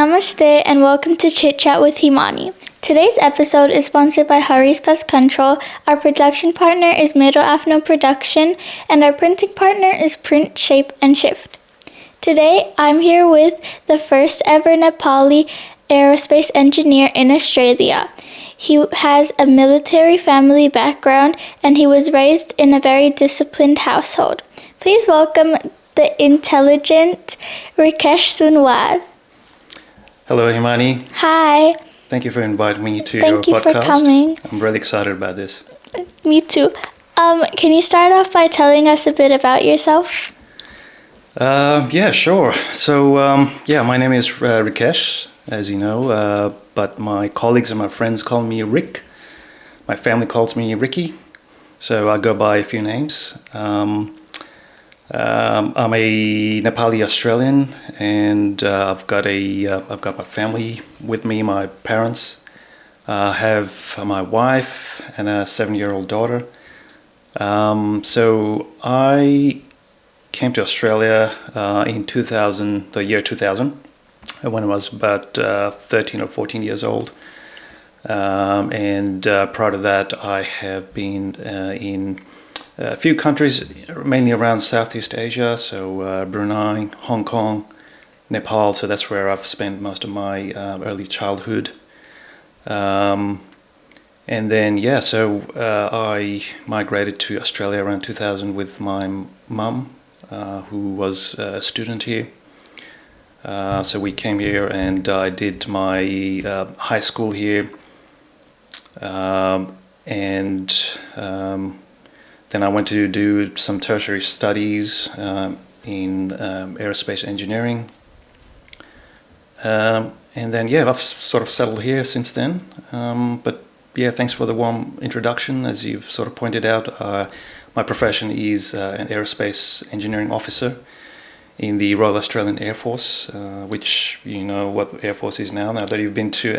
Namaste and welcome to Chit Chat with Himani. Today's episode is sponsored by Hari's Pest Control. Our production partner is Mero Afno Production and our printing partner is Print, Shape and Shift. Today I'm here with the first ever Nepali aerospace engineer in Australia. He has a military family background and he was raised in a very disciplined household. Please welcome the intelligent Rikesh Sunwar. Hello, Himani. Hi. Thank you for inviting me to Thank your you podcast. for coming. I'm really excited about this. Me too. Can you start off by telling us a bit about yourself? Yeah, sure. So, my name is Rikesh, as you know, but my colleagues and my friends call me Rick. My family calls me Ricky, so I go by a few names. I'm a Nepali Australian, and I've got my family with me. My parents have my wife and a 7-year-old daughter. So I came to Australia in 2000, the year 2000, when I was about 13 or 14 years old. And prior to that, I have been in a few countries, mainly around Southeast Asia, so Brunei, Hong Kong, Nepal, so that's where I've spent most of my early childhood. And then, I migrated to Australia around 2000 with my mum, who was a student here. So we came here and I did my high school here. Then I went to do some tertiary studies in aerospace engineering. And then, I've sort of settled here since then. But thanks for the warm introduction. As you've sort of pointed out, my profession is an aerospace engineering officer in the Royal Australian Air Force, which you know what Air Force is now that you've been to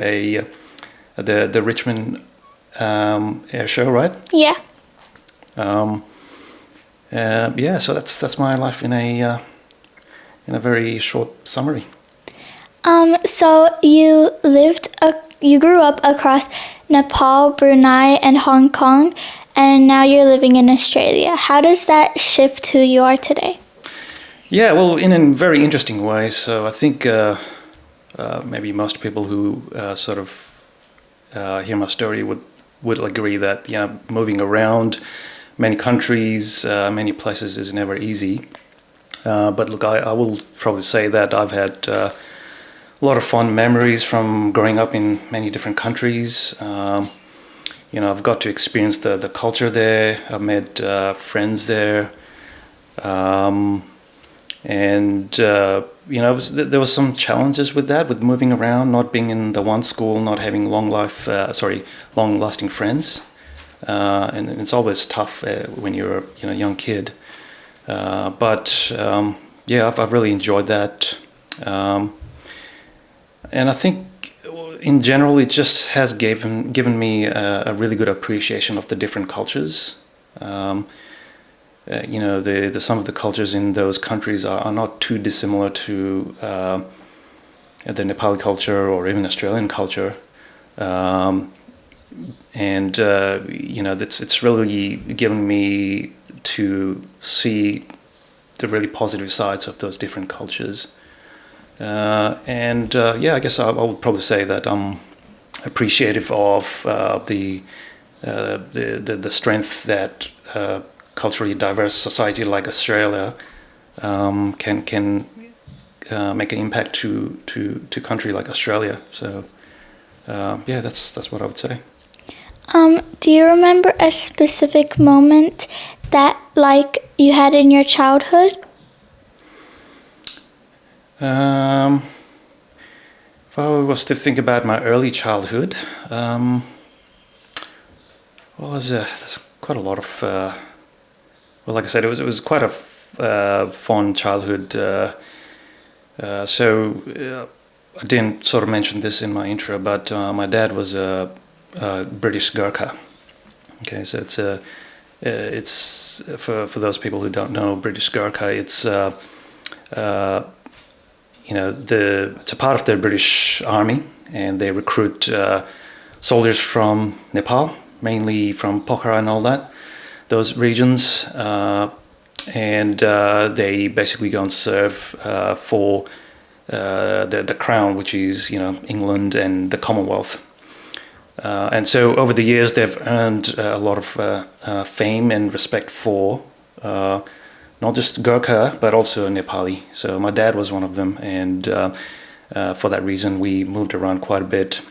the Richmond air show, right? Yeah. So that's my life in a very short summary. So you grew up across Nepal, Brunei, and Hong Kong, and now you're living in Australia. How does that shift who you are today? Yeah, well, in a very interesting way. So I think maybe most people who hear my story would agree that moving around many countries, many places is never easy. But look, I will probably say that I've had a lot of fond memories from growing up in many different countries. I've got to experience the culture there. I've met friends there. There was some challenges with that, with moving around, not being in the one school, not having long-lasting friends. And it's always tough when you're a young kid. But I've really enjoyed that. And I think in general, it just has given me a really good appreciation of the different cultures. Some of the cultures in those countries are not too dissimilar to the Nepali culture or even Australian culture. It's really given me to see the really positive sides of those different cultures. I guess I would probably say that I'm appreciative of the strength that culturally diverse society like Australia can make an impact to country like Australia. So that's what I would say. Do you remember a specific moment that you had in your childhood? If I was to think about my early childhood, there's quite a lot of like I said, it was quite a fond childhood. I didn't sort of mention this in my intro, but my dad was a British Gurkha. Okay, so it's for those people who don't know British Gurkha, it's it's a part of the British Army, and they recruit soldiers from Nepal, mainly from Pokhara and all that, those regions, and they basically go and serve for the crown, which is England and the Commonwealth. And so over the years, they've earned a lot of fame and respect for not just Gurkha, but also Nepali. So my dad was one of them, and for that reason, we moved around quite a bit.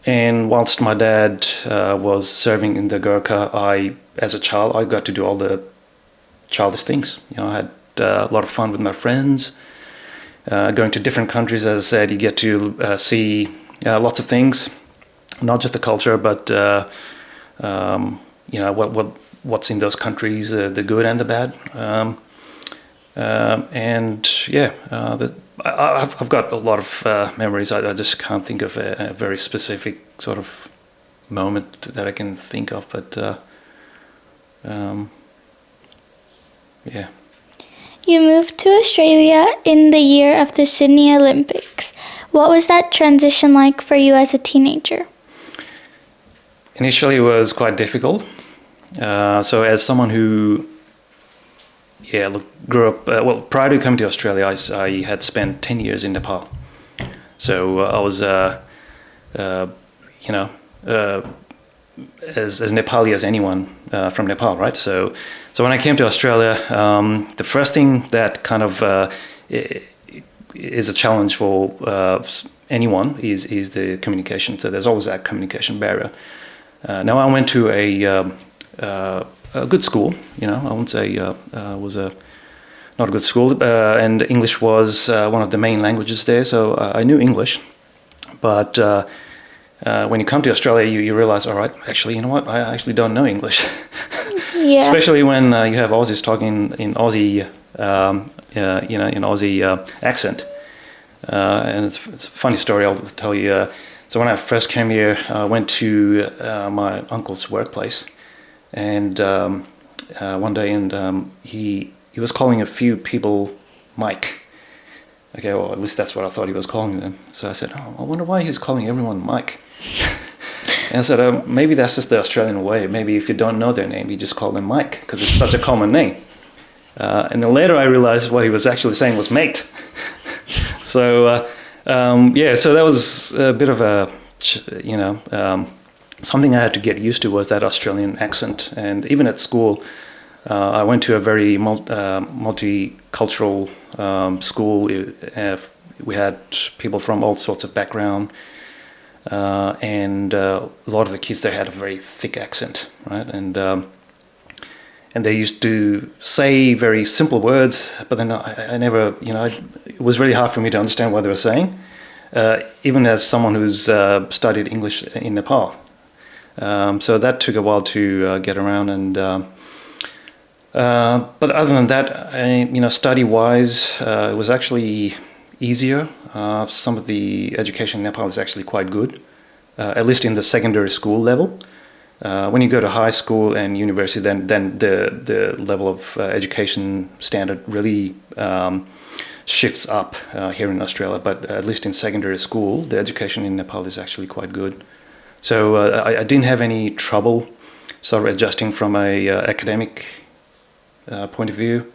And whilst my dad was serving in the Gurkha, as a child, I got to do all the childish things. I had a lot of fun with my friends, going to different countries. As I said, you get to see lots of things, not just the culture, but what's in those countries, the good and the bad. I've got a lot of memories. I just can't think of a very specific sort of moment that I can think of, but yeah. You moved to Australia in the year of the Sydney Olympics. What was that transition like for you as a teenager? Initially, it was quite difficult. So as someone who grew up, prior to coming to Australia, I had spent 10 years in Nepal. So I was, as Nepali as anyone from Nepal, right? So when I came to Australia, the first thing that kind of is a challenge for anyone is the communication. So there's always that communication barrier. Now I went to a good school, I wouldn't say was not a good school, and English was one of the main languages there, so I knew English. But when you come to Australia, you realize, all right, actually, you know what, I actually don't know English. Yeah. Especially when you have Aussies talking in Aussie, in Aussie accent. And it's a funny story I'll tell you. So when I first came here, I went to my uncle's workplace, and one day, and he was calling a few people Mike. Okay, well, at least that's what I thought he was calling them. So I said, I wonder why he's calling everyone Mike. And I said, maybe that's just the Australian way. Maybe if you don't know their name, you just call them Mike, because it's such a common name. And then later I realized what he was actually saying was mate. So, so that was a bit of a, something I had to get used to, was that Australian accent. And even at school, I went to a very multicultural school. We had people from all sorts of background, and a lot of the kids there had a very thick accent, right? And they used to say very simple words, but then I never, it was really hard for me to understand what they were saying, even as someone who's studied English in Nepal. So that took a while to get around, and but other than that, study-wise, it was actually easier. Some of the education in Nepal is actually quite good, at least in the secondary school level. When you go to high school and university, then the level of education standard really shifts up here in Australia. But at least in secondary school, the education in Nepal is actually quite good. So I didn't have any trouble sort of adjusting from a academic point of view.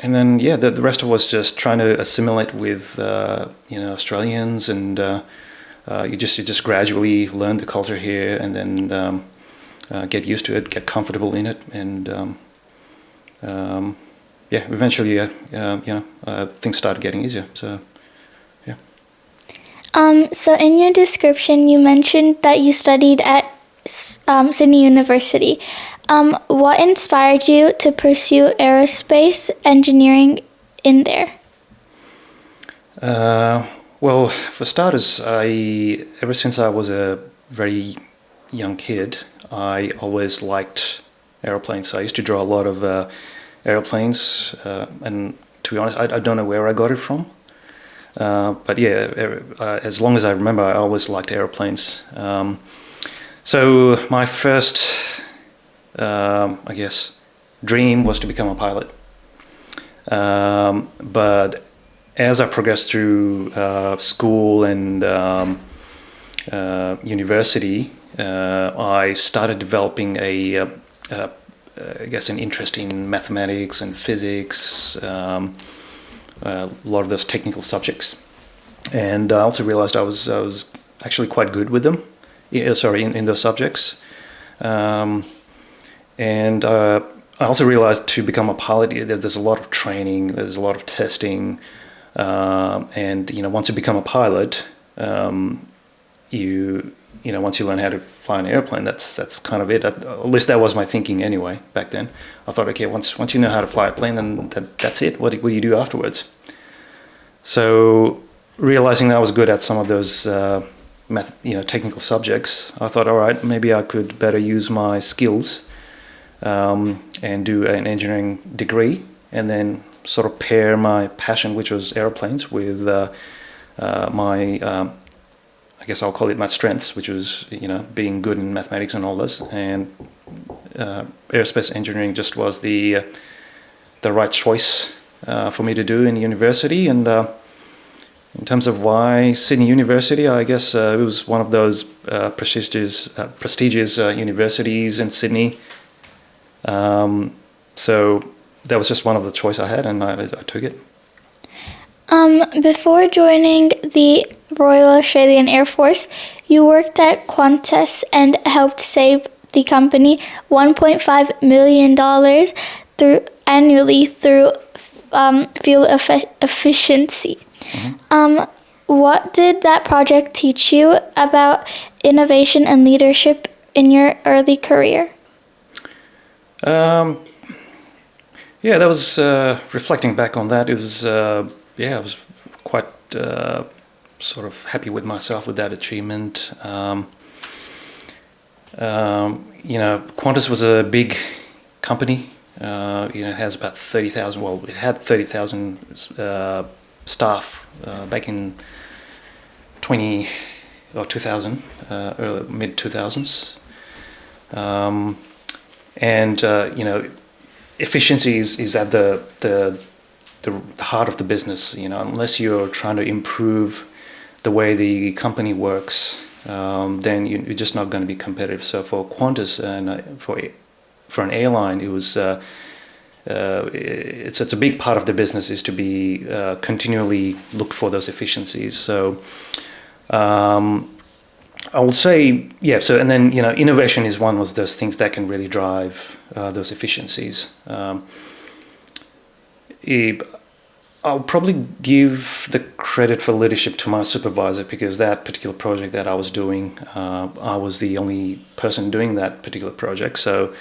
And then, the rest of it was just trying to assimilate with, Australians, and you just gradually learn the culture here, and then get used to it, get comfortable in it, and eventually, things started getting easier. So, yeah. So in your description, you mentioned that you studied at Sydney University. What inspired you to pursue aerospace engineering in there? Well, for starters, ever since I was a very young kid, I always liked airplanes. So I used to draw a lot of airplanes, and to be honest, I don't know where I got it from. But as long as I remember, I always liked airplanes. So my first, dream was to become a pilot. But as I progressed through school and university, I started developing I guess an interest in mathematics and physics, a lot of those technical subjects, and I also realized I was actually quite good with them. In those subjects, and I also realized to become a pilot, there's a lot of training, there's a lot of testing, and once you become a pilot, once you learn how to fly an airplane, that's kind of it. At least that was my thinking anyway back then. I thought, okay, once you know how to fly a plane, then that's it. What do you do afterwards? So realizing that I was good at some of those technical subjects, I thought, all right, maybe I could better use my skills and do an engineering degree, and then sort of pair my passion, which was airplanes, with my I guess I'll call it my strengths, which was being good in mathematics and all this, and aerospace engineering just was the right choice for me to do in university. And in terms of why Sydney University, I guess it was one of those prestigious universities in Sydney. So that was just one of the choice I had, and I took it. Before joining the Royal Australian Air Force, you worked at Qantas and helped save the company $1.5 million annually through fuel efficiency. Mm-hmm. What did that project teach you about innovation and leadership in your early career? Yeah, that was reflecting back on that. It was I was quite sort of happy with myself with that achievement. Qantas was a big company. It has about 30,000. Well, it had 30,000 staff back in 2000, mid 2000s, and efficiency is at the heart of the business. Unless you're trying to improve the way the company works, then you're just not going to be competitive. So for Qantas and for an airline, it was it's a big part of the business is to be continually look for those efficiencies. So I would say, so, and then innovation is one of those things that can really drive those efficiencies. I'll probably give the credit for leadership to my supervisor, because that particular project that I was doing, I was the only person doing that particular project. So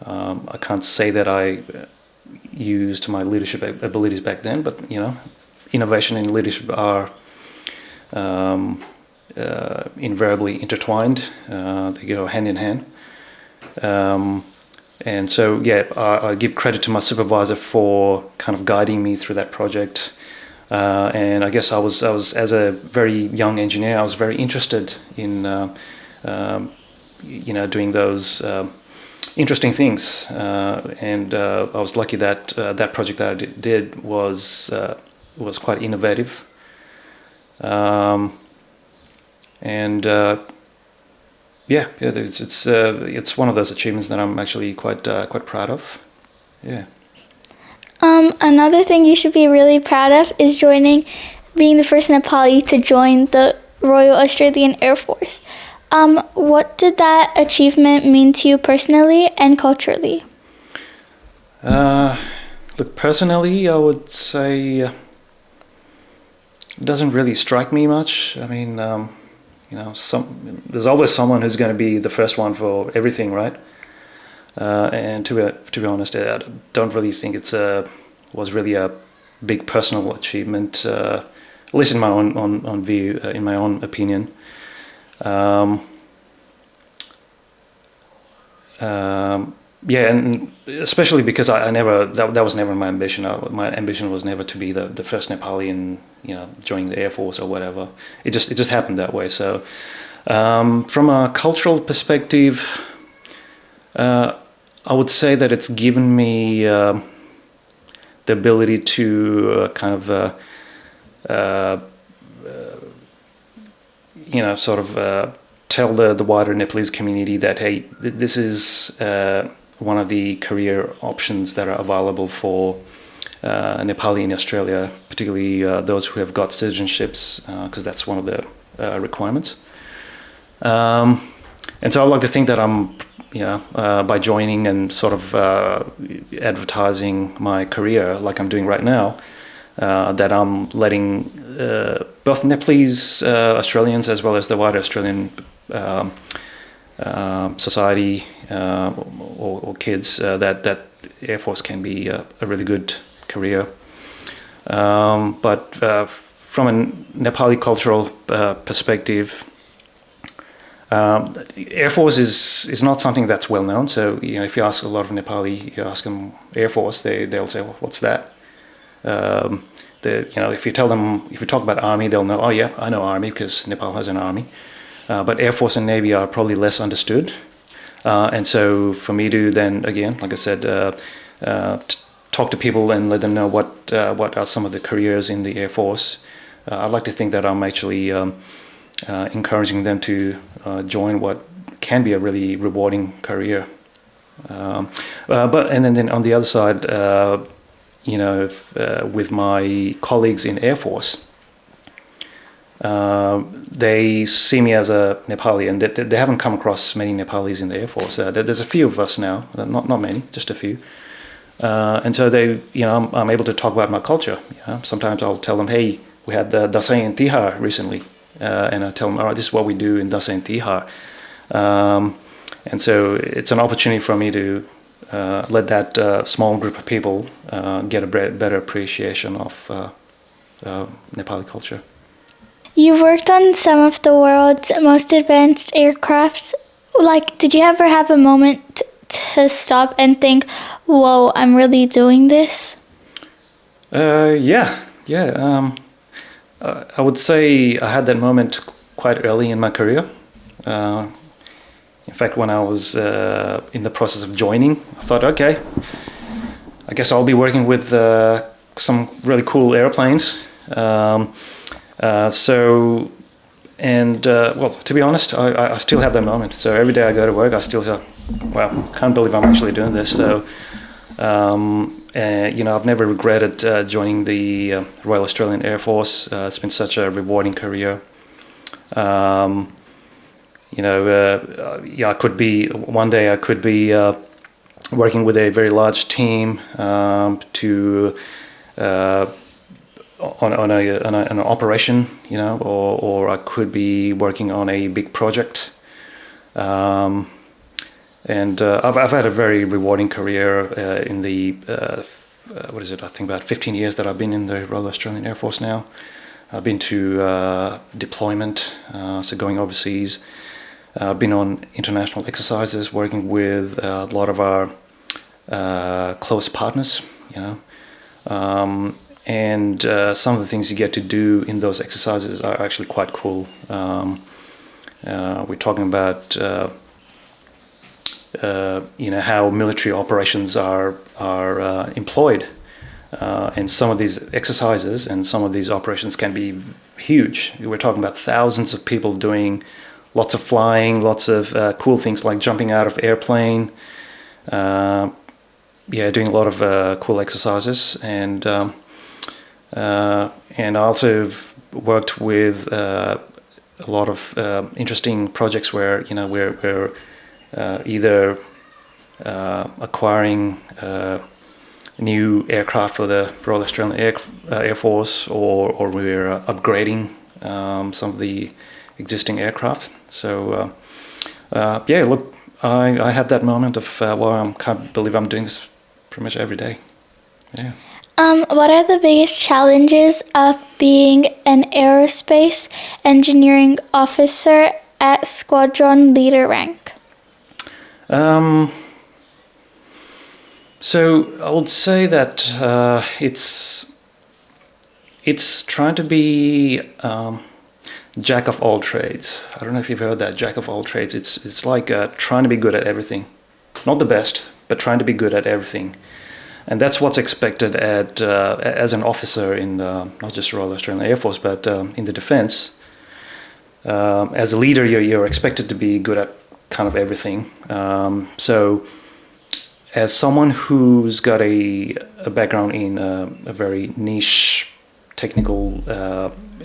I can't say that I used my leadership abilities back then, but innovation and leadership are invariably intertwined. They go hand in hand. And so, I give credit to my supervisor for kind of guiding me through that project. And I guess I was as a very young engineer, I was very interested in, doing those interesting things. And I was lucky that that project that I did was quite innovative. It's one of those achievements that I'm actually quite proud of. Yeah. Another thing you should be really proud of is being the first Nepali to join the Royal Australian Air Force. What did that achievement mean to you personally and culturally? Look, personally, I would say it doesn't really strike me much. I mean, there's always someone who's going to be the first one for everything, right? And to be honest, I don't really think was really a big personal achievement, at least in my own view, in my own opinion. And especially because I never that was never my ambition. My ambition was never to be the first Nepali in joining the Air Force or whatever. It just happened that way. So from a cultural perspective, I would say that it's given me the ability to kind of sort of tell the wider Nepalese community that, hey, this is one of the career options that are available for Nepali in Australia, particularly those who have got citizenships, because that's one of the requirements. And so I like to think that I'm, by joining and sort of advertising my career like I'm doing right now, that I'm letting both Nepalese Australians as well as the wider Australian society or kids that Air Force can be a really good career. But from a Nepali cultural perspective, Air Force is not something that's well known. So if you ask a lot of Nepali, you ask them Air Force, they'll say, well, what's that? If you tell them, if you talk about Army, they'll know, oh yeah, I know Army because Nepal has an Army. But Air Force and Navy are probably less understood. And so for me to then, again, like I said, talk to people and let them know what are some of the careers in the Air Force, I'd like to think that I'm actually encouraging them to join what can be a really rewarding career. But then on the other side, with my colleagues in Air Force, they see me as a Nepali, and they haven't come across many Nepalis in the Air Force. There's a few of us now, not many, just a few. And so I'm able to talk about my culture. Sometimes I'll tell them, hey, we had the Dasai and Tihar recently, and I tell them, all right, this is what we do in Dasai and Tihar. And so it's an opportunity for me to let that small group of people get a better appreciation of Nepali culture. You've worked on some of the world's most advanced aircrafts. Did you ever have a moment to stop and think, whoa, I'm really doing this? Yeah. I would say I had that moment quite early in my career. In fact, when I was in the process of joining, I thought, okay, I guess I'll be working with some really cool airplanes. To be honest, I still have that moment. So every day I go to work, I still say, wow, can't believe I'm actually doing this. So, I've never regretted joining the Royal Australian Air Force. It's been such a rewarding career. I could be working with a very large team on an operation, or I could be working on a big project. And I've had a very rewarding career in the I think about 15 years that I've been in the Royal Australian Air Force now. I've been to deployment, so going overseas. I've been on international exercises, working with a lot of our close partners, and some of the things you get to do in those exercises are actually quite cool. We're talking about how military operations are employed, and some of these exercises and some of these operations can be huge. We're talking about thousands of people doing lots of flying, lots of cool things like jumping out of airplane, doing a lot of cool exercises, and I also have worked with a lot of interesting projects where we're either acquiring new aircraft for the Royal Australian Air Force, or we're upgrading some of the existing aircraft. So look, I have that moment of I can't believe I'm doing this pretty much every day. Yeah. What are the biggest challenges of being an aerospace engineering officer at squadron leader rank? So I would say that it's trying to be jack of all trades. I don't know if you've heard that, jack of all trades. It's like trying to be good at everything. Not the best, but trying to be good at everything. And that's what's expected as an officer in not just Royal Australian Air Force, but in the defence. As a leader, you're expected to be good at kind of everything. So as someone who's got a background in a very niche technical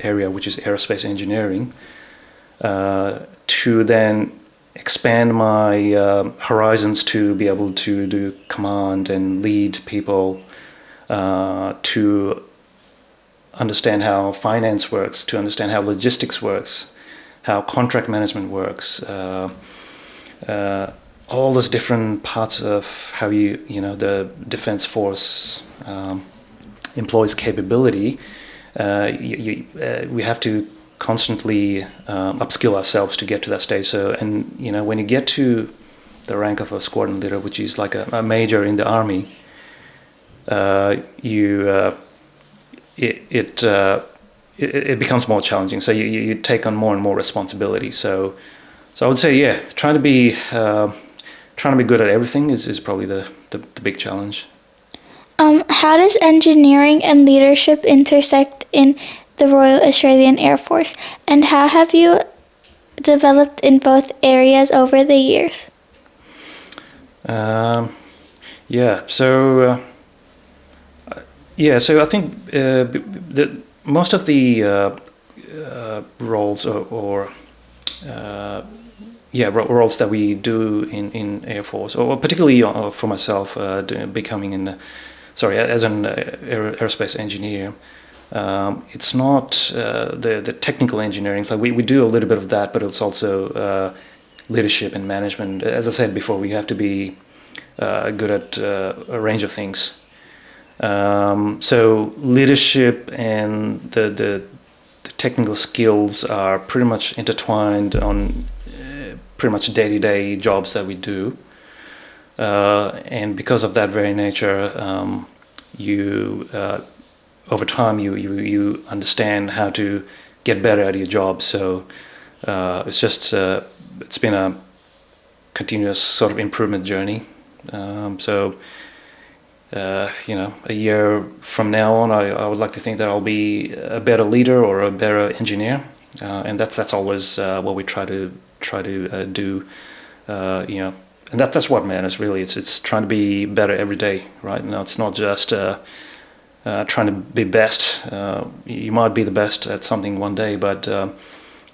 area, which is aerospace engineering, to then expand my horizons to be able to do command and lead people, to understand how finance works, to understand how logistics works, how contract management works, all those different parts of how the Defence Force employs capability. We have to constantly upskill ourselves to get to that stage. So, and when you get to the rank of a squadron leader, which is like a major in the army, it becomes more challenging. So you take on more and more responsibility. So I would say, trying to be good at everything is probably the big challenge. How does engineering and leadership intersect in the Royal Australian Air Force, and how have you developed in both areas over the years? So I think most of the roles roles that we do in Air Force, or particularly for myself, becoming as an aerospace engineer. It's not the technical engineering. Like we do a little bit of that, but it's also leadership and management. As I said before, we have to be good at a range of things. So leadership and the technical skills are pretty much intertwined on pretty much day-to-day jobs that we do. And because of that very nature, over time you understand how to get better at your job. So it's been a continuous sort of improvement journey. A year from now on, I would like to think that I'll be a better leader or a better engineer, and that's always what we try to do. And that's what matters really. It's trying to be better every day, right? Now it's not just trying to be best. You might be the best at something one day, but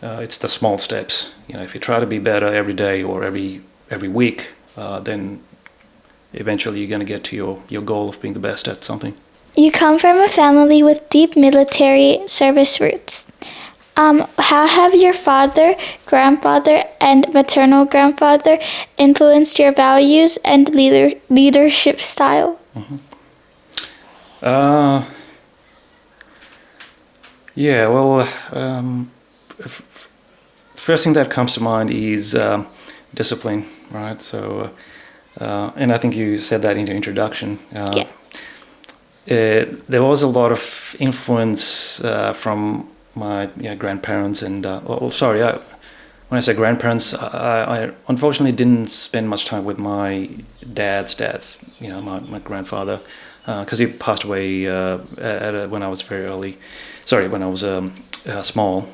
it's the small steps. If you try to be better every day or every week, then eventually you're going to get to your goal of being the best at something. You come from a family with deep military service roots. How have your father, grandfather, and maternal grandfather influenced your values and leadership style? Mm-hmm. First thing that comes to mind is discipline, right? So, and I think you said that in your introduction. There was a lot of influence from my grandparents and when I say grandparents, I unfortunately didn't spend much time with my dad's, my grandfather, because he passed away when I was when I was small.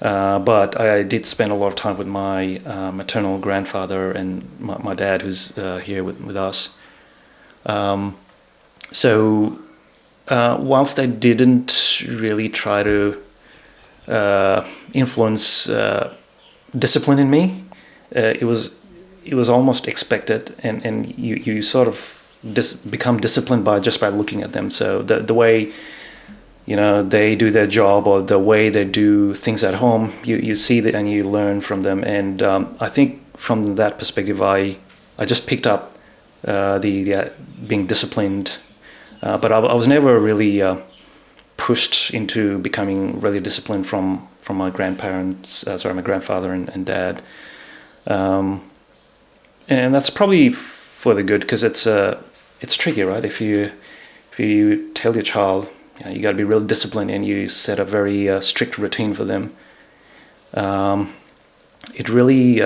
But I did spend a lot of time with my maternal grandfather and my dad, who's here with us. Whilst I didn't really try to influence discipline in me, it was almost expected, and you sort of become disciplined by looking at them. So the way they do their job, or the way they do things at home, you see that and you learn from them. And I think from that perspective, I just picked up the being disciplined, but I was never really pushed into becoming really disciplined from my my grandfather and dad, and that's probably for the good, because it's tricky, right? If you tell your child you got to be really disciplined and you set a very strict routine for them, it really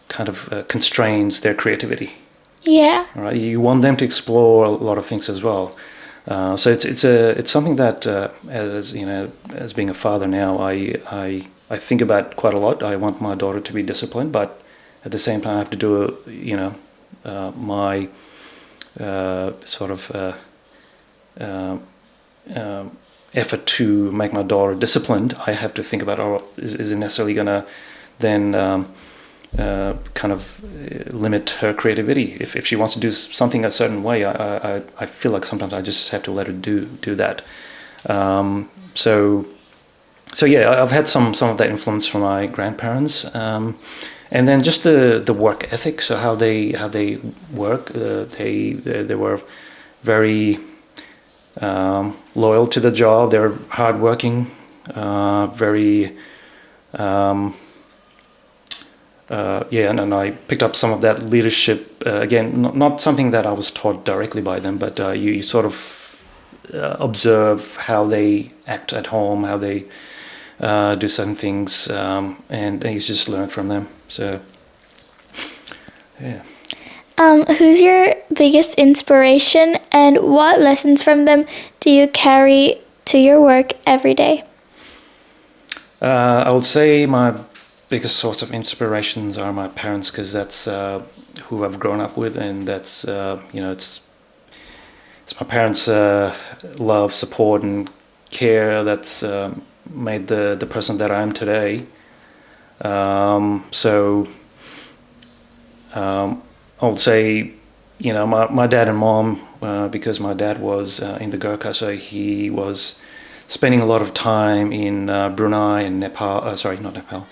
kind of constrains their creativity, Yeah. Right? You want them to explore a lot of things as well. So it's something that as you know, as being a father now, I think about quite a lot. I want my daughter to be disciplined, but at the same time, I have to do my sort of effort to make my daughter disciplined. I have to think about, is it necessarily going to then kind of limit her creativity? If she wants to do something a certain way, I feel like sometimes I just have to let her do that. So yeah, I've had some of that influence from my grandparents, and then just the work ethic. So how they work, they were very loyal to the job. They're hardworking, very. And I picked up some of that leadership, again, not something that I was taught directly by them, but you sort of observe how they act at home, how they do certain things, and you just learn from them. So, yeah. Who's your biggest inspiration, and what lessons from them do you carry to your work every day? I would say my biggest source of inspirations are my parents, because that's who I've grown up with, and that's it's my parents' love, support, and care that's made the person that I am today. I would say, my dad and mom, because my dad was in the Gurkha, so he was spending a lot of time in Brunei and Nepal. Not Nepal.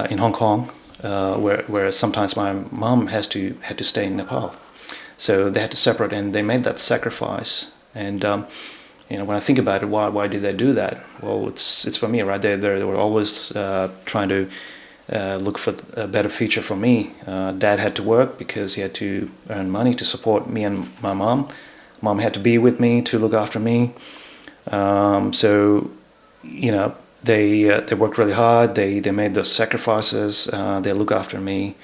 In Hong Kong, where sometimes my mom had to stay in Nepal, so they had to separate, and they made that sacrifice. And when I think about it, why did they do that? Well, it's for me, right? They were always trying to look for a better future for me. Dad had to work because he had to earn money to support me and my mom. Mom had to be with me to look after me. They worked really hard. They made those sacrifices. They look after me,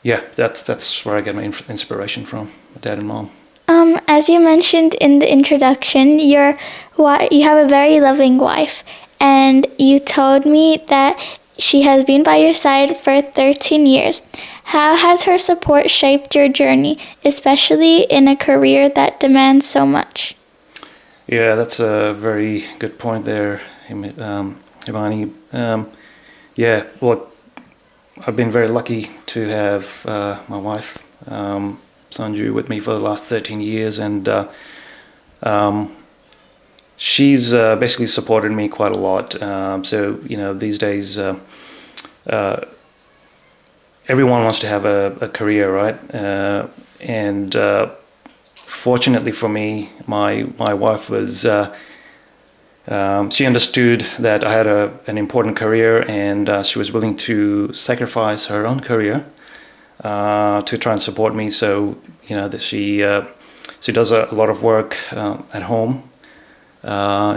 that's where I get my inspiration from, my dad and mom. As you mentioned in the introduction, you have a very loving wife, and you told me that she has been by your side for 13 years. How has her support shaped your journey, especially in a career that demands so much? Yeah, that's a very good point there, Imani. I've been very lucky to have my wife, Sanju, with me for the last 13 years, and she's basically supported me quite a lot. These days, everyone wants to have a career, right? And fortunately for me, my wife was she understood that I had an important career, and she was willing to sacrifice her own career to try and support me. So that she does a lot of work at home.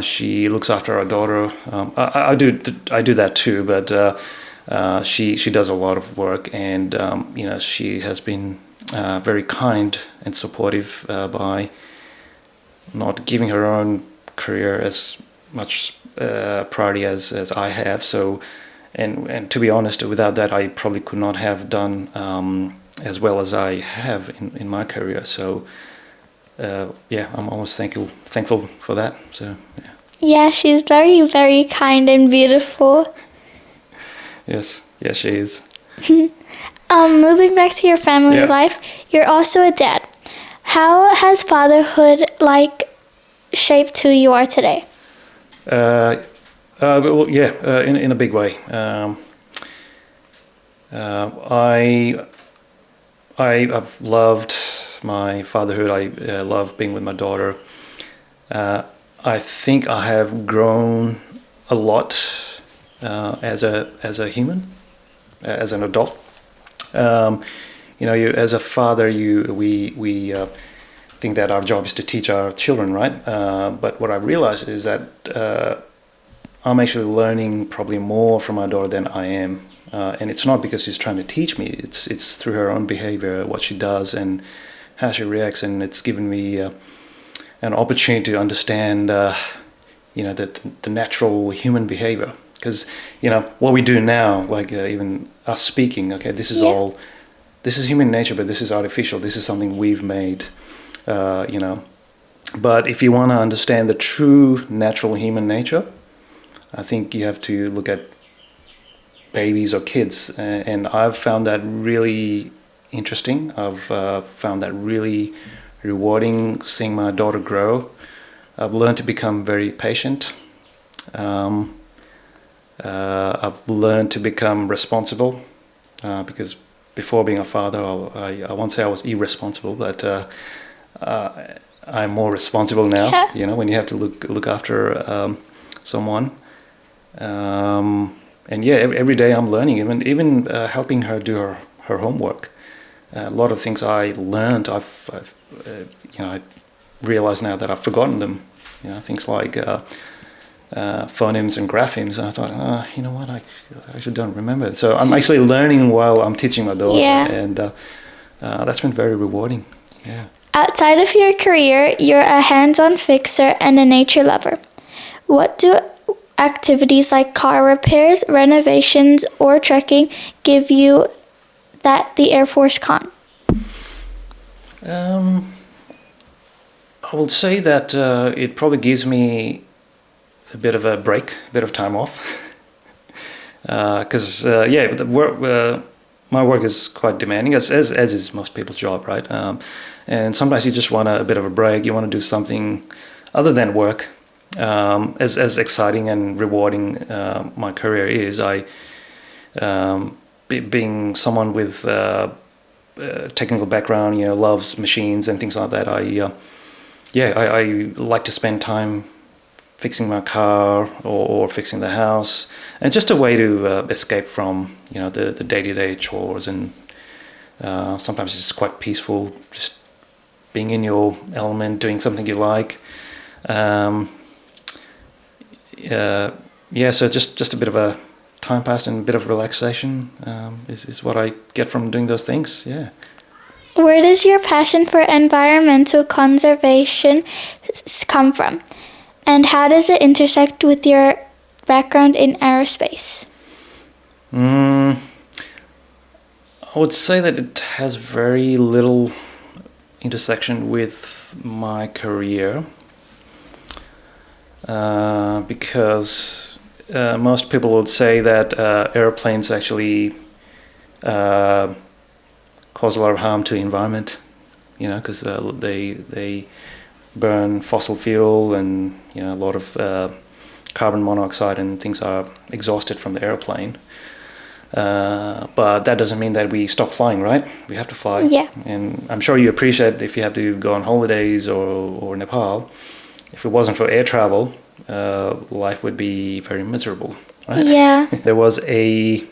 She looks after our daughter. I do that too, but she does a lot of work, and she has been very kind and supportive by not giving her own career as much priority as I have. So, and to be honest, without that, I probably could not have done as well as I have in my career. So, I'm always thankful for that. So, yeah. Yeah, she's very, very kind and beautiful. Yes, she is. Moving back to your family life, you're also a dad. How has fatherhood shaped who you are today? In a big way. I've loved my fatherhood. I love being with my daughter. I think I have grown a lot as a human, as an adult. As a father, we think that our job is to teach our children, right? But what I realized is that I'm actually learning probably more from my daughter than I am. And it's not because she's trying to teach me. It's through her own behavior, what she does, and how she reacts. And it's given me an opportunity to understand, the natural human behavior. Because what we do now, like even us speaking, okay, this is all. This is human nature, but this is artificial. This is something we've made, But if you want to understand the true natural human nature, I think you have to look at babies or kids. And I've found that really interesting. I've found that really rewarding, seeing my daughter grow. I've learned to become very patient. I've learned to become responsible because before being a father, I won't say I was irresponsible, but I'm more responsible now. Yeah. When you have to look after someone, and every day I'm learning, even helping her do her homework. A lot of things I learned, I realize now that I've forgotten them. Things like phonemes and graphemes. And I thought, you know what, I actually don't remember it. So I'm actually learning while I'm teaching my daughter, and that's been very rewarding. Yeah. Outside of your career, you're a hands-on fixer and a nature lover. What do activities like car repairs, renovations, or trekking give you that the Air Force can't? I will say that it probably gives me a bit of a break, a bit of time off. Because my work is quite demanding, as is most people's job, right? And sometimes you just want a bit of a break. You want to do something other than work. As exciting and rewarding my career is, being someone with technical background, loves machines and things like that. I like to spend time fixing my car or fixing the house, and it's just a way to escape from the day-to-day chores, and sometimes it's quite peaceful, just being in your element, doing something you like. So just a bit of a time pass and a bit of relaxation is what I get from doing those things. Yeah. Where does your passion for environmental conservation come from? And how does it intersect with your background in aerospace? I would say that it has very little intersection with my career because most people would say that airplanes actually cause a lot of harm to the environment, because they burn fossil fuel, and a lot of carbon monoxide and things are exhausted from the airplane. But that doesn't mean that we stop flying, right? We have to fly. Yeah. And I'm sure you appreciate if you have to go on holidays or Nepal. If it wasn't for air travel, life would be very miserable, right? Yeah. There was a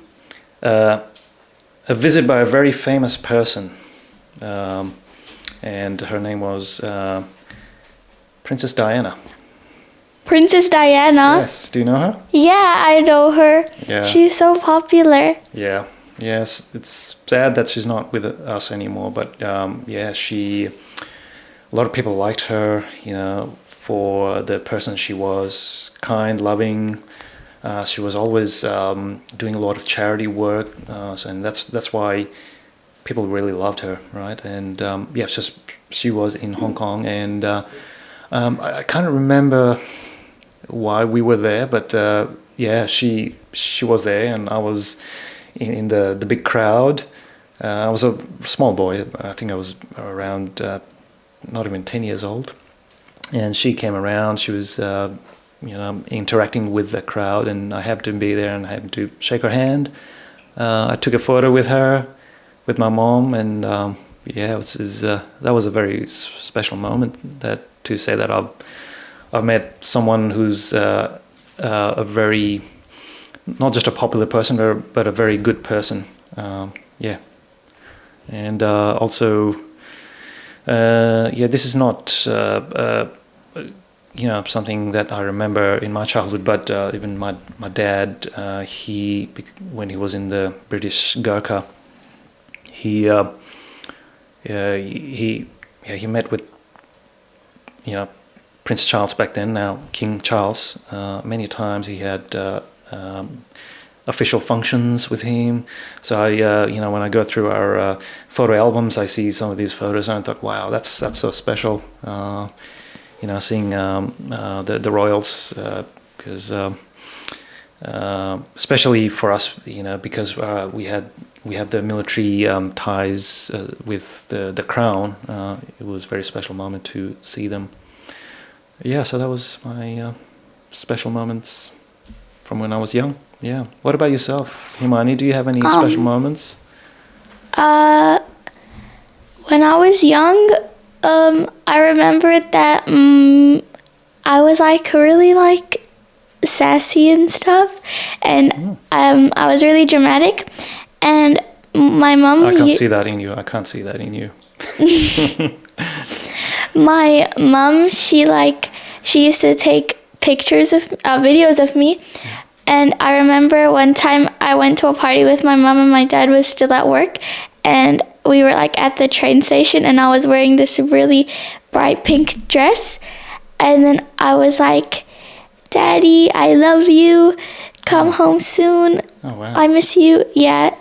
visit by a very famous person, and her name was Princess Diana. Princess Diana? Yes. Do you know her? Yeah, I know her. Yeah. She's so popular. Yeah. Yes. It's sad that she's not with us anymore, but a lot of people liked her, for the person she was, kind, loving. She was always doing a lot of charity work, and that's why people really loved her, right? And she was in Hong Kong, and I can't remember why we were there, but she was there, and I was in the big crowd. I was a small boy. I think I was around not even 10 years old, and she came around. She was interacting with the crowd, and I happened to be there, and I happened to shake her hand. I took a photo with her, with my mom, and that was a very special moment. To say that I've met someone who's a very, not just a popular person, but a very good person. And also, this is not something that I remember in my childhood, but even my dad, when he was in the British Gurkha, he met with Prince Charles back then, now King Charles. Many times he had official functions with him. So when I go through our photo albums, I see some of these photos, and I thought, wow, that's so special. Seeing the royals, because especially for us, because we have the military ties with the crown. It was a very special moment to see them. Yeah, so that was my special moments from when I was young. Yeah. What about yourself, Himani? Do you have any special moments? When I was young, I remember that I was like really like sassy and stuff, and I was really dramatic, and my mom. I can't see that in you. My mom, she used to take pictures of videos of me. And I remember one time I went to a party with my mom and my dad was still at work, and we were like at the train station, and I was wearing this really bright pink dress, and then I was like, "Daddy, I love you. Come home soon. Oh, wow. I miss you." Yeah.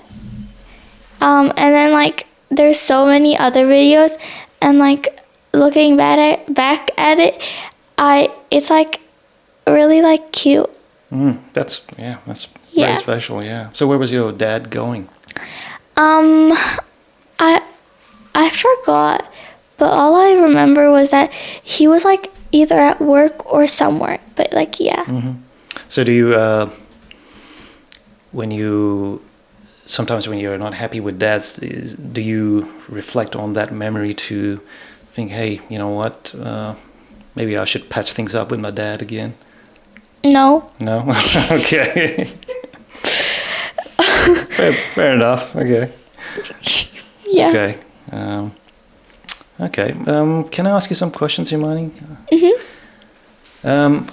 And then like there's so many other videos, and like looking back at it, it's like really like cute. That's very special. Yeah. So where was your dad going? I forgot, but all I remember was that he was like either at work or somewhere. But like, yeah. Mm-hmm. So do you, sometimes when you're not happy with dad, do you reflect on that memory to think, hey, you know what? Maybe I should patch things up with my dad again. No. No? Okay. fair enough. Okay. Yeah. Okay. Okay. Can I ask you some questions, Imani? Mm-hmm.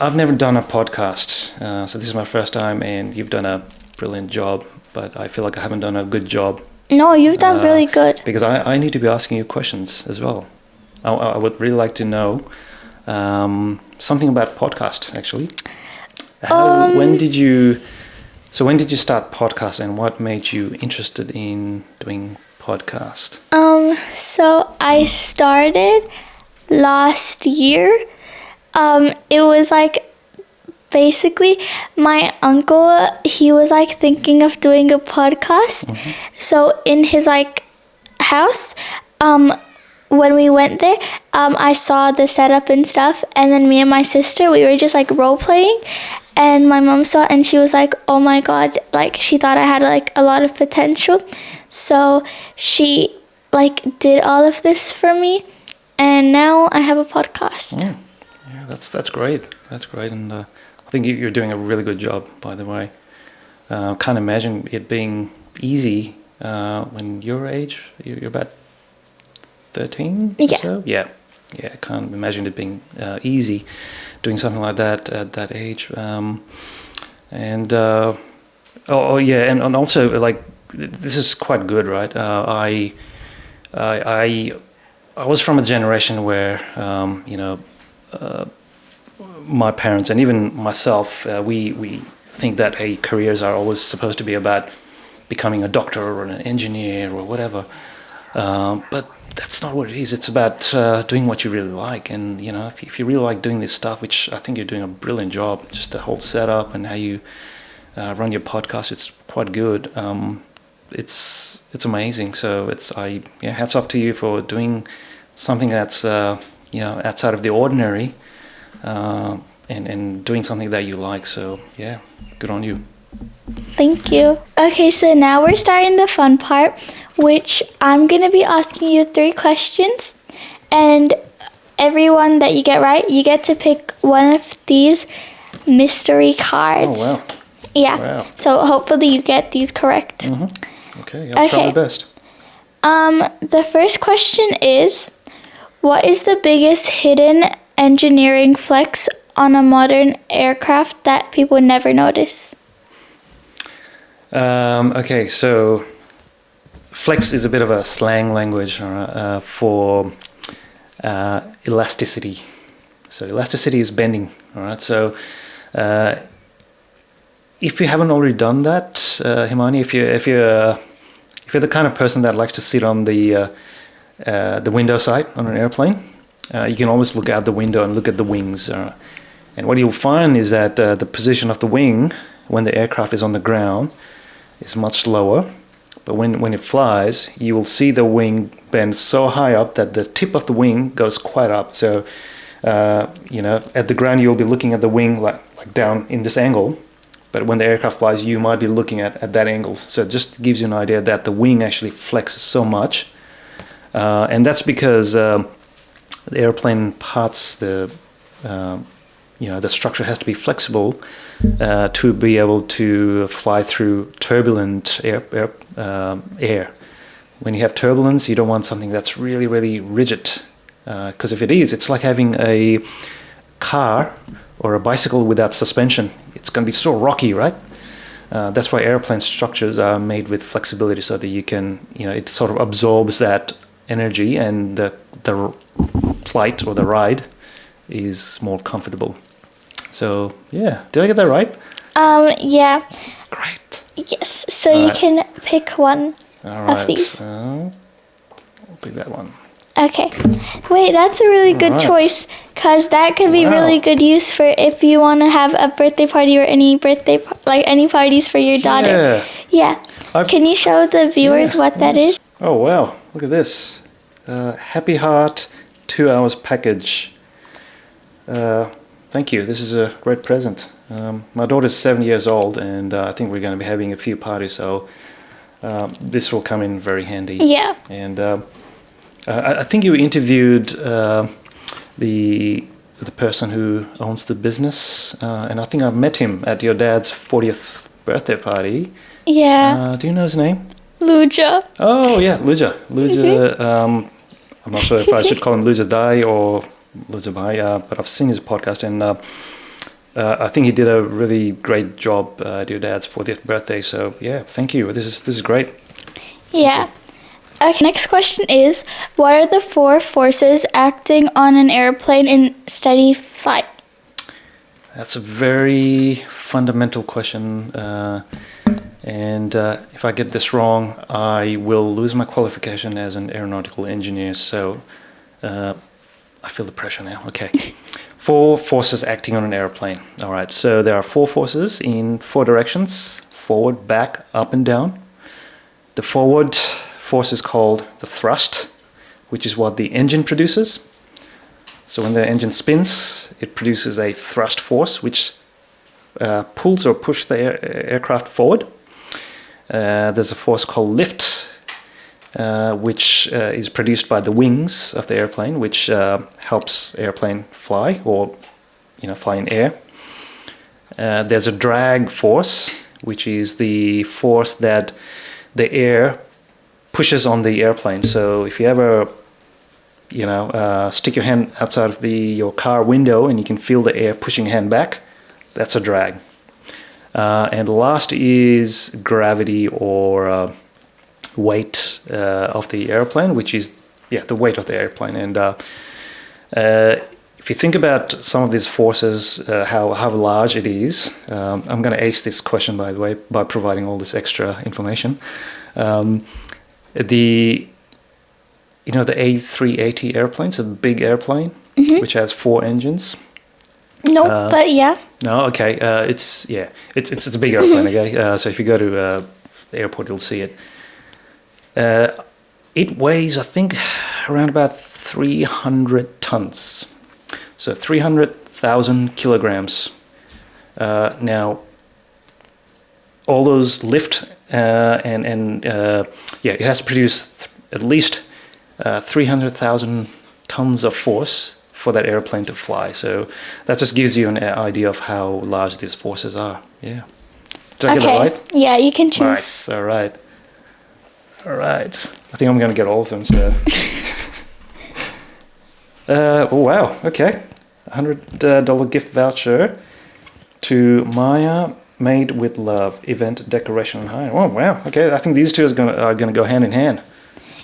I've never done a podcast, so this is my first time, and you've done a brilliant job, but I feel like I haven't done a good job. No, you've done really good. Because I need to be asking you questions as well. I would really like to know something about podcast, actually. When did you start podcast, and what made you interested in doing podcast? So I started last year. It was like basically my uncle, he was like thinking of doing a podcast. Mm-hmm. So in his like house, when we went there, I saw the setup and stuff, and then me and my sister, we were just like role playing, and my mom saw it and she was like, oh my god, like she thought I had like a lot of potential. So she like did all of this for me, and now I have a podcast. Yeah, that's great. That's great, and I think you're doing a really good job, by the way. Can't imagine it being easy when your age. You're about 13 or so? Yeah. I can't imagine it being easy doing something like that at that age. And also like this is quite good, right? I was from a generation where my parents and even myself, we think that careers are always supposed to be about becoming a doctor or an engineer or whatever, but that's not what it is. It's about doing what you really like, and if you really like doing this stuff, which I think you're doing a brilliant job, just the whole setup and how you run your podcast, it's quite good. It's amazing. So hats off to you for doing something that's outside of the ordinary, and doing something that you like. So yeah, good on you. Thank you. Okay, so now we're starting the fun part, which I'm going to be asking you 3 questions, and everyone that you get right, you get to pick one of these mystery cards. Oh, wow. Yeah. Wow. So hopefully you get these correct. Mm-hmm. Okay, I'll try my best. The first question is, what is the biggest hidden engineering flex on a modern aircraft that people would never notice? Okay, so flex is a bit of a slang language for elasticity. So elasticity is bending. All right. So if you haven't already done that, Himani, if you're the kind of person that likes to sit on the window side on an airplane, you can always look out the window and look at the wings. And what you'll find is that the position of the wing when the aircraft is on the ground is much lower. But when it flies, you will see the wing bend so high up that the tip of the wing goes quite up. So, at the ground, you'll be looking at the wing like down in this angle. But when the aircraft flies, you might be looking at that angle. So it just gives you an idea that the wing actually flexes so much. And that's because the airplane parts, the structure has to be flexible to be able to fly through turbulent air. When you have turbulence, you don't want something that's really, really rigid. Because if it is, it's like having a car or a bicycle without suspension. It's going to be so rocky, right? That's why airplane structures are made with flexibility, so that you can, it sort of absorbs that energy, and the flight or the ride is more comfortable. So, yeah. Did I get that right? Yeah. Great. Yes. So you can pick one of these. I'll pick that one. Okay. Wait, that's a really good choice, because that could be really good use for if you want to have a birthday party or any any parties for your daughter. Yeah. Can you show the viewers what that is? Oh, wow. Look at this. Happy Heart 2 hours package. Thank you. This is a great present. My daughter's 7 years old, and I think we're going to be having a few parties, so this will come in very handy. Yeah. And I think you interviewed the person who owns the business, and I think I've met him at your dad's 40th birthday party. Yeah. Do you know his name? Luja. Oh, yeah, Luja. Luja, I'm not sure if I should call him Luja Dai or Luja Bai, but I've seen his podcast, and I think he did a really great job at your dad's 40th birthday. So, yeah, thank you. This is great. Yeah. Okay, next question is, what are the 4 forces acting on an airplane in steady flight? That's a very fundamental question, and if I get this wrong, I will lose my qualification as an aeronautical engineer, so I feel the pressure now. Okay. 4 forces acting on an airplane. All right, so there are 4 forces in 4 directions: forward, back, up, and down. The forward force is called the thrust, which is what the engine produces. So when the engine spins, it produces a thrust force which pulls or pushes the aircraft forward. There's a force called lift, which is produced by the wings of the airplane, which helps airplane fly or fly in air. There's a drag force, which is the force that the air pushes on the airplane. So if you ever stick your hand outside of your car window and you can feel the air pushing your hand back, that's a drag. And last is gravity or weight of the airplane, which is the weight of the airplane. And if you think about some of these forces, how large it is, I'm going to ace this question, by the way, by providing all this extra information. The A380 airplane, so the big airplane, which has 4 engines. No, but yeah. No, okay. It's a big airplane. Okay, so if you go to the airport, you'll see it. It weighs, I think, around about 300 tons. So 300,000 kilograms. Now, all those lift it has to produce at least 300,000 tons of force for that airplane to fly. So that just gives you an idea of how large these forces are. Yeah. Did I get that right? Yeah, you can choose. Nice. All right. I think I'm going to get all of them. So. Oh wow. Okay. $100 gift voucher to Maya Made with Love event decoration and hire. Oh wow! Okay, I think these two are gonna go hand in hand.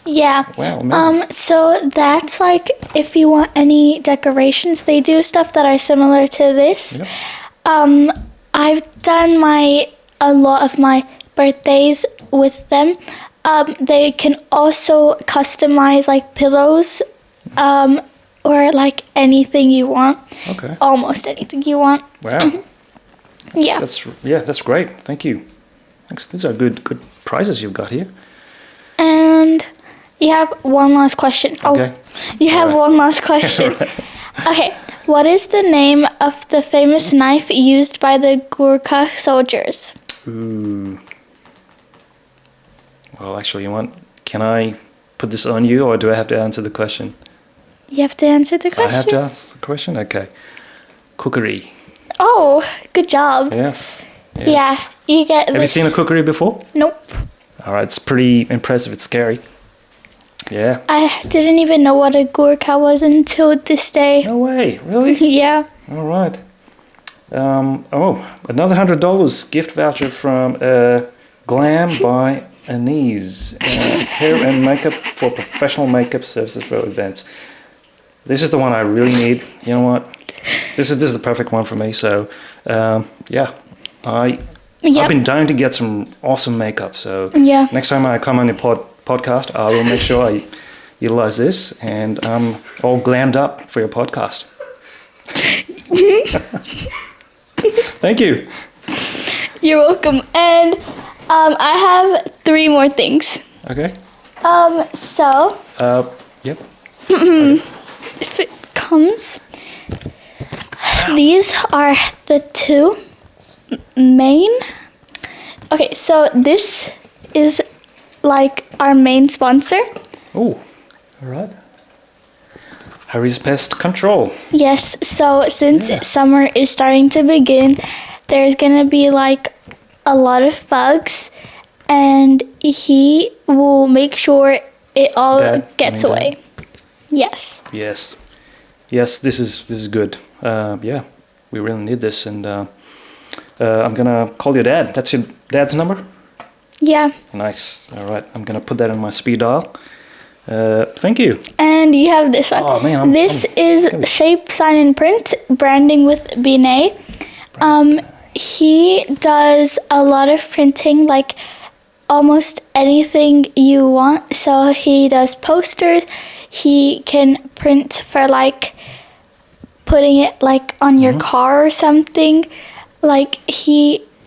Yeah. Wow, amazing. So that's like if you want any decorations, they do stuff that are similar to this. Yep. I've done a lot of my birthdays with them. They can also customize like pillows, or like anything you want. Okay. Almost anything you want. Wow. Yeah. That's great. Thank you. Thanks. These are good prizes you've got here. And you have one last question. Okay. You have one last question. Okay. What is the name of the famous knife used by the Gurkha soldiers? Ooh. Well, actually, can I put this on you, or do I have to answer the question? You have to answer the question. I have to answer the question? Okay. Kukri. Oh, good job. Yes. Yeah, you get Have you seen a kukri before? Nope. All right, it's pretty impressive. It's scary. Yeah. I didn't even know what a Gurkha was until this day. No way. Really? Yeah. All right. Another $100 gift voucher from Glam by Anise. Hair and makeup for professional makeup services for events. This is the one I really need. You know what? This is the perfect one for me. So, yeah. I've been dying to get some awesome makeup. So next time I come on your podcast, I will make sure I utilize this, and I'm all glammed up for your podcast. Thank you. You're welcome. And I have 3 more things. Okay. So. Yep. If it comes, these are the 2 main. Okay, so this is like our main sponsor. Oh, all right. Harry's Pest Control. Yes, so since summer is starting to begin, there's gonna be like a lot of bugs, and he will make sure it all gets away. Yes. Yes, this is good. Yeah, we really need this, and I'm gonna call your dad. That's your dad's number? Yeah. Nice. All right, I'm gonna put that in my speed dial. Thank you. And you have this one. Oh man, this is Shape, Sign and Print, branding with Binay. He does a lot of printing, like almost anything you want. So he does posters. He can print for like putting it like on your car or something. Like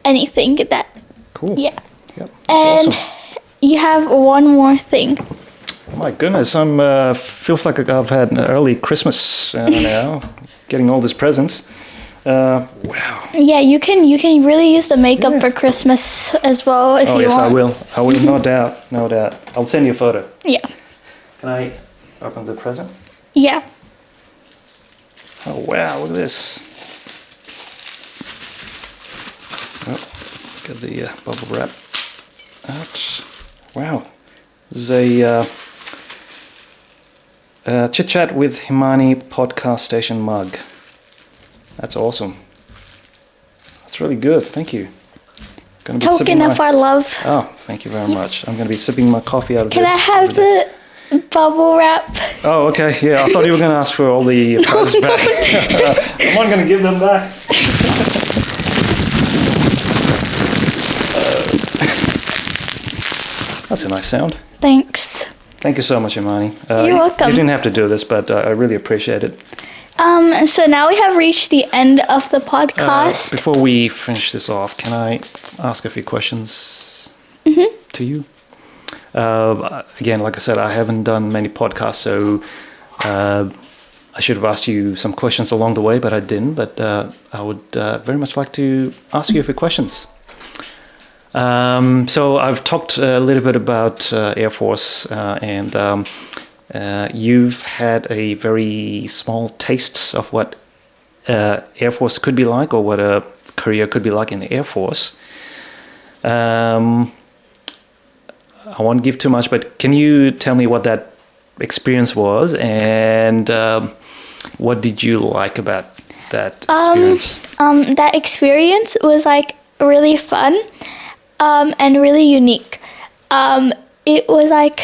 anything that. Cool. Yeah. Yep. And awesome. You have one more thing. Oh my goodness, feels like I've had an early Christmas now, getting all these presents. Wow. Yeah, you can really use the makeup for Christmas as well if you want. Oh yes, I will, no doubt. I'll send you a photo. Yeah. Can I open the present? Yeah. Oh wow, look at this. Oh, get the bubble wrap out. Wow. This is a Chit Chat with Himani podcast station mug. That's awesome. That's really good. Thank you. Token of our love. Oh, thank you very much. I'm going to be sipping my coffee out of Can this. I have the bubble wrap? Oh, okay. Yeah, I thought you were going to ask for all the prizes back. I'm not going to give them back. That's a nice sound. Thanks. Thank you so much, Imani. You're welcome. You didn't have to do this, but I really appreciate it. So now we have reached the end of the podcast. Before we finish this off, can I ask a few questions to you? Again, like I said, I haven't done many podcasts, so I should have asked you some questions along the way, but I didn't. But I would very much like to ask you a few questions. So I've talked a little bit about Air Force, and you've had a very small taste of what Air Force could be like, or what a career could be like in the Air Force. I won't give too much, but can you tell me what that experience was, and what did you like about that experience? That experience was like really fun, and really unique. It was like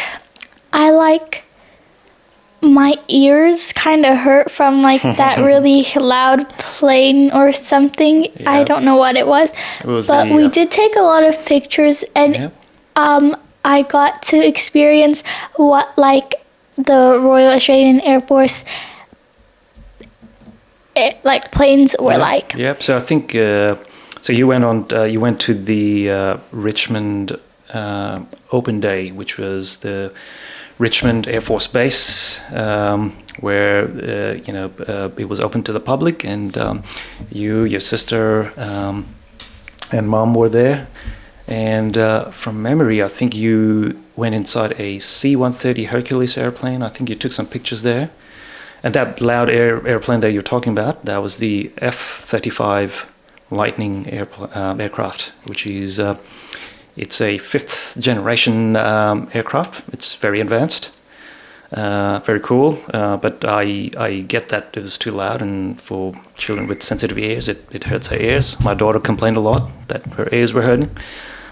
my ears kind of hurt from like that really loud plane or something. I don't know what it was, but we did take a lot of pictures, and I got to experience what like the Royal Australian Air Force planes were like. Yep. So I think so. You went to the Richmond Open Day, which was the Richmond Air Force Base, where it was open to the public, and you, your sister, and mom were there. And from memory, I think you went inside a C-130 Hercules airplane. I think you took some pictures there. And that loud airplane that you're talking about, that was the F-35 Lightning aircraft, which is it's a 5th generation aircraft. It's very advanced, very cool. But I get that it was too loud, and for children with sensitive ears, it hurts her ears. My daughter complained a lot that her ears were hurting.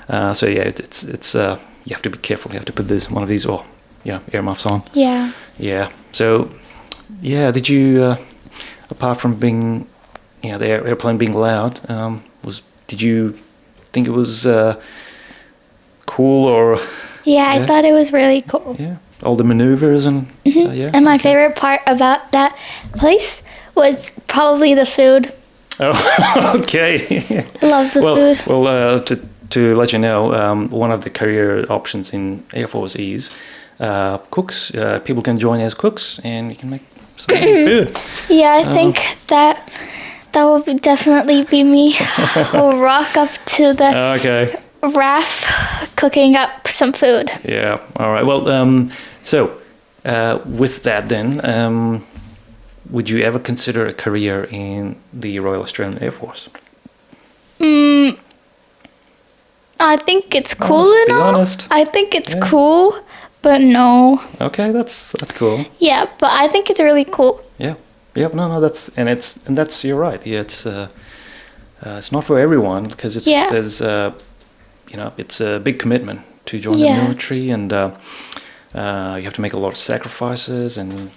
So yeah, it's you have to be careful. You have to put one of these ear muffs on. Yeah. Yeah. So yeah, did you apart from being the airplane being loud, did you think it was cool or? Yeah, I thought it was really cool. Yeah, all the maneuvers and And my favorite part about that place was probably the food. Oh, okay. Love the food. Well, to let you know, one of the career options in Air Force is cooks. People can join as cooks, and you can make some food. Yeah, I think that will definitely be me. We'll rock up to the RAF cooking up some food. Yeah, all right. Well, so with that then, would you ever consider a career in the Royal Australian Air Force? I think it's cool and all. Honest. I think it's cool, but no. Okay, that's cool. Yeah, but I think it's really cool. Yeah. Yep. No. That's you're right. Yeah, it's not for everyone because there's it's a big commitment to join the military, and you have to make a lot of sacrifices, and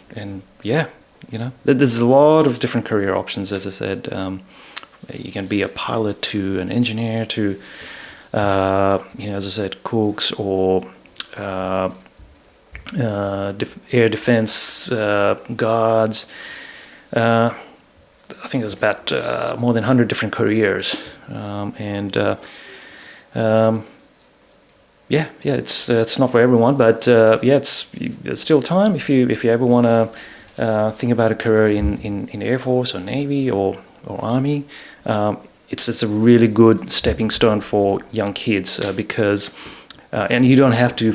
there's a lot of different career options. As I said, you can be a pilot to an engineer to as I said, cooks or air defense guards. I think there's about more than 100 different careers, it's not for everyone, but it's still time if you ever want to think about a career in Air Force or Navy or Army. It's a really good stepping stone for young kids because, and you don't have to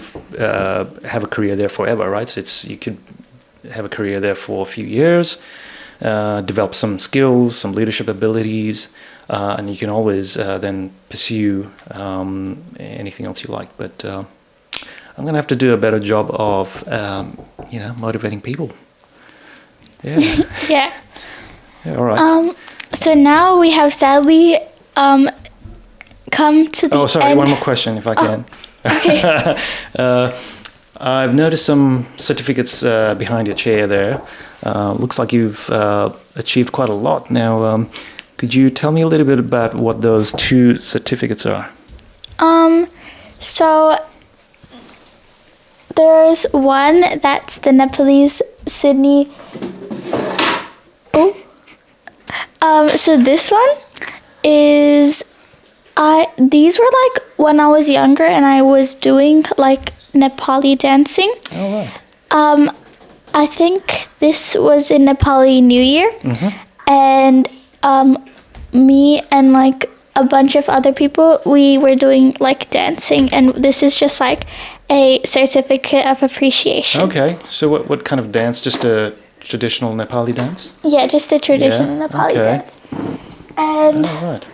have a career there forever, right? So you could have a career there for a few years, develop some skills, some leadership abilities, and you can always then pursue anything else you like. But I'm going to have to do a better job of, motivating people. Yeah. Yeah. Yeah. All right. So now we have sadly come to the Oh, sorry, end. one more question if I can. Okay. I've noticed some certificates behind your chair there. Looks like you've achieved quite a lot. Now, could you tell me a little bit about what those 2 certificates are? So there's one that's the Nepalese Sydney. So this one is these were like when I was younger and I was doing like Nepali dancing. Oh, right. I think this was in Nepali New Year, and me and like a bunch of other people, we were doing like dancing, and this is just like a certificate of appreciation. Okay, so what kind of dance? Just a traditional Nepali dance? Yeah, just a traditional Nepali dance. And all right.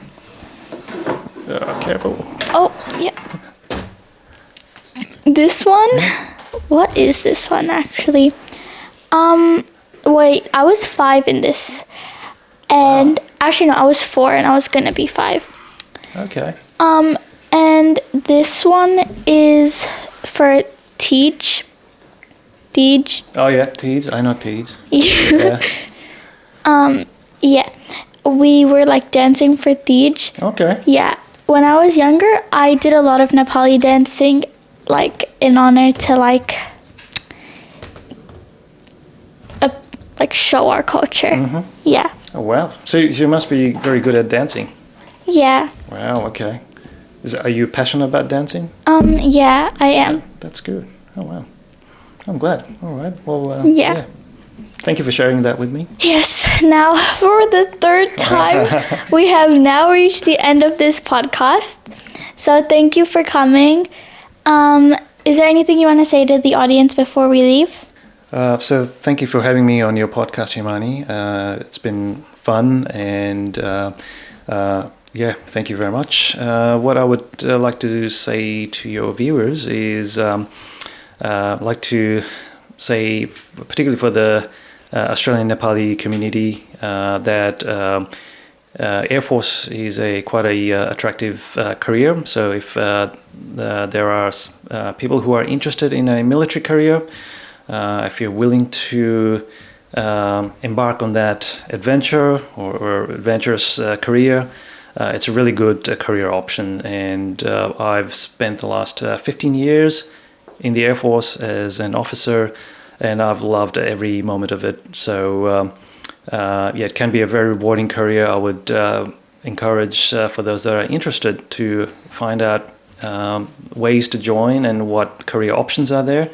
Careful. Oh, yeah. This one, what is this one actually? wait, I was 5 in this. And actually, no, I was 4 and I was going to be 5. Okay. And this one is for teach. Teach. Oh yeah, Teeds. I know Teeds. Yeah. Yeah. Yeah. We were like dancing for teach. Okay. Yeah. When I was younger, I did a lot of Nepali dancing, like in honor to like show our culture. Mm-hmm. Yeah. Oh wow. So you must be very good at dancing. Yeah. Wow. Okay. Are you passionate about dancing? Yeah, I am. That's good. Oh wow. I'm glad. All right. Well. Yeah. Thank you for sharing that with me. Yes. Now, for the 3rd time, we have now reached the end of this podcast. So thank you for coming. Is there anything you want to say to the audience before we leave? So thank you for having me on your podcast, Himani. It's been fun, and thank you very much. What I would like to say to your viewers is like to say, particularly for the Australian Nepali community, that Air Force is quite a attractive career. So if there are people who are interested in a military career, if you're willing to embark on that adventure or adventurous career, it's a really good career option. And I've spent the last 15 years in the Air Force as an officer, and I've loved every moment of it. So it can be a very rewarding career. I would encourage for those that are interested to find out ways to join and what career options are there.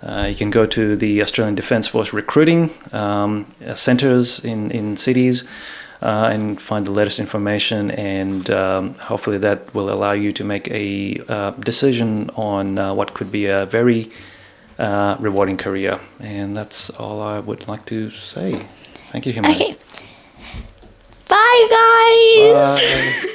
You can go to the Australian Defence Force recruiting centres in cities and find the latest information, and hopefully that will allow you to make a decision on what could be a very rewarding career. And that's all I would like to say. Thank you, Himani. Okay. Bye, guys! Bye.